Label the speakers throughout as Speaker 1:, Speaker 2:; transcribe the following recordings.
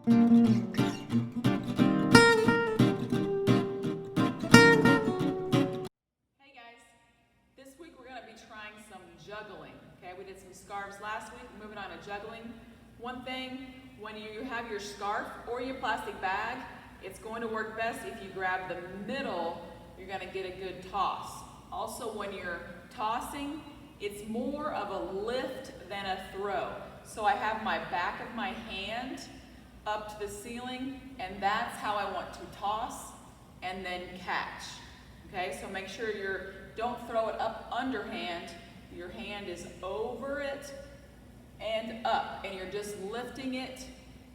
Speaker 1: Hey guys, this week we're going to be trying some juggling. Okay, we did some scarves last week, moving on to juggling. One thing, when you have your scarf or your plastic bag, it's going to work best if you grab the middle, you're going to get a good toss. Also, when you're tossing, it's more of a lift than a throw. So I have my back of my hand up to the ceiling, and that's how I want to toss and then catch. Okay, so make sure don't throw it up underhand. Your hand is over it and up, and you're just lifting it,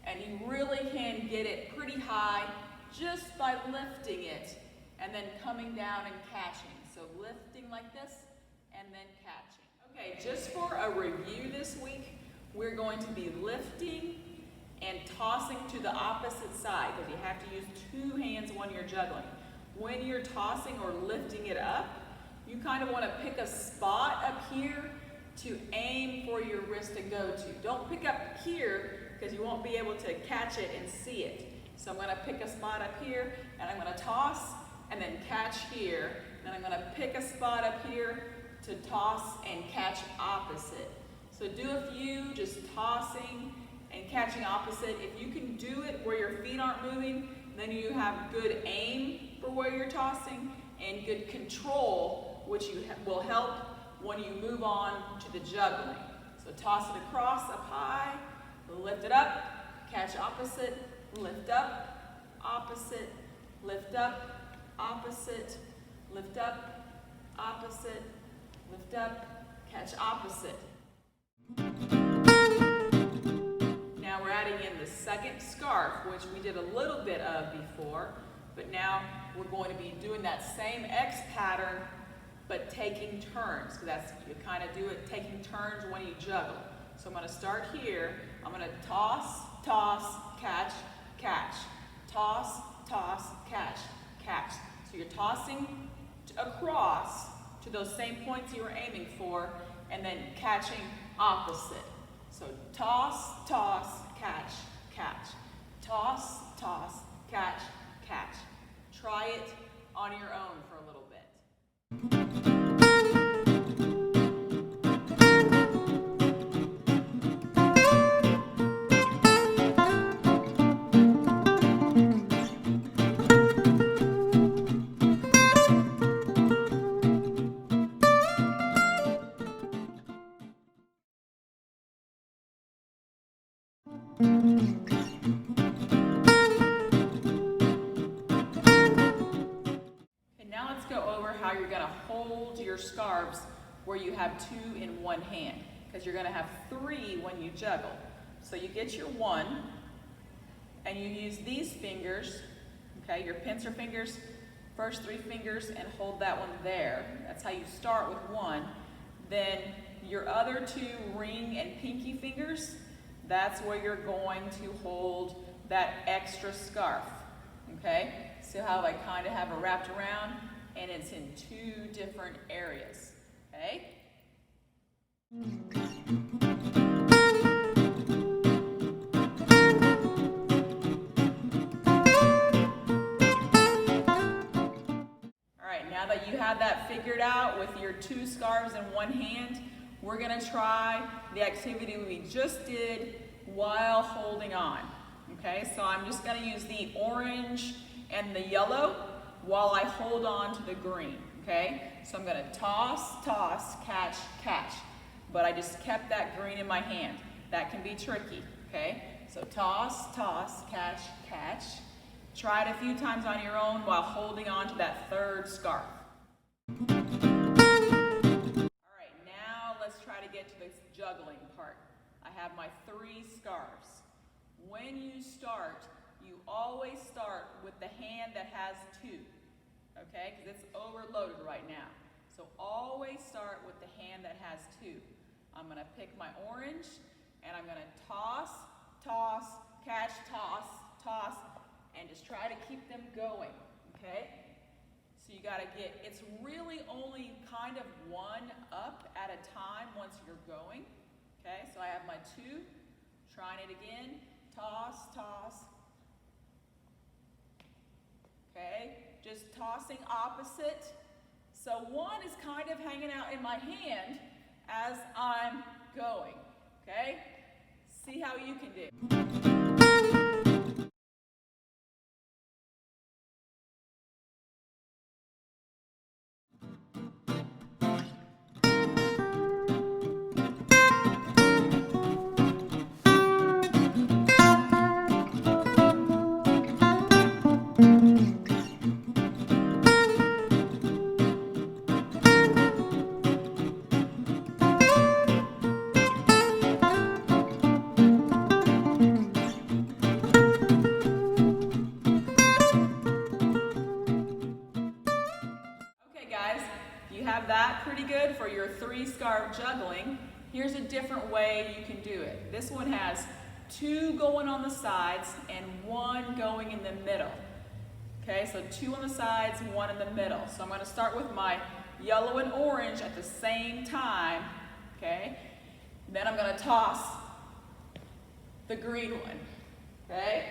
Speaker 1: and you really can get it pretty high just by lifting it and then coming down and catching. So lifting like this and then catching. Okay, just for a review this week, we're going to be lifting and tossing to the opposite side, because you have to use two hands when you're juggling. When you're tossing or lifting it up, you kind of want to pick a spot up here to aim for your wrist to go to. Don't pick up here, because you won't be able to catch it and see it. So I'm going to pick a spot up here, and I'm going to toss and then catch here. Then I'm going to pick a spot up here to toss and catch opposite. So do a few, just tossing and catching opposite. If you can do it where your feet aren't moving, then you have good aim for where you're tossing and good control, which will help when you move on to the juggling. So toss it across up high, lift it up, catch opposite, lift up, opposite, lift up, opposite, lift up, opposite, lift up, catch opposite. Now we're adding in the second scarf, which we did a little bit of before, but now we're going to be doing that same X pattern, but taking turns. So that's, you kind of do it taking turns when you juggle. So I'm going to start here. I'm going to toss, toss, catch, catch. Toss, toss, catch, catch. So you're tossing across to those same points you were aiming for, and then catching opposite. So toss, toss, catch, catch. Toss, toss, catch, catch. Try it on your own for a little bit. And now let's go over how you're going to hold your scarves where you have two in one hand, because you're going to have three when you juggle. So you get your one, and you use these fingers, okay, your pincer fingers, first three fingers, and hold that one there. That's how you start with one. Then your other two ring and pinky fingers, that's where you're going to hold that extra scarf, okay? So how I kind of have it wrapped around, and it's in two different areas, okay? All right, now that you have that figured out with your two scarves in one hand, we're going to try the activity we just did while holding on. Okay, so I'm just going to use the orange and the yellow while I hold on to the green. Okay, so I'm going to toss, toss, catch, catch. But I just kept that green in my hand. That can be tricky. Okay, so toss, toss, catch, catch. Try it a few times on your own while holding on to that third scarf. Let's try to get to this juggling part. I have my three scarves. When you start, you always start with the hand that has two, okay? Because it's overloaded right now. So always start with the hand that has two. I'm going to pick my orange, and I'm going to toss, toss, catch, toss, toss, and just try to keep them going, okay? So you got to get, it's really only kind of one up at a time once you're going. Okay, so I have my two, trying it again, toss, toss. Okay, just tossing opposite. So one is kind of hanging out in my hand as I'm going, okay? See how you can do. Okay guys, if you have that pretty good for your 3 scarf juggling, here's a different way you can do it. This one has 2 going on the sides and 1 going in the middle. Okay, so 2 on the sides, 1 in the middle. So I'm going to start with my yellow and orange at the same time. Okay, and then I'm going to toss the green one. Okay.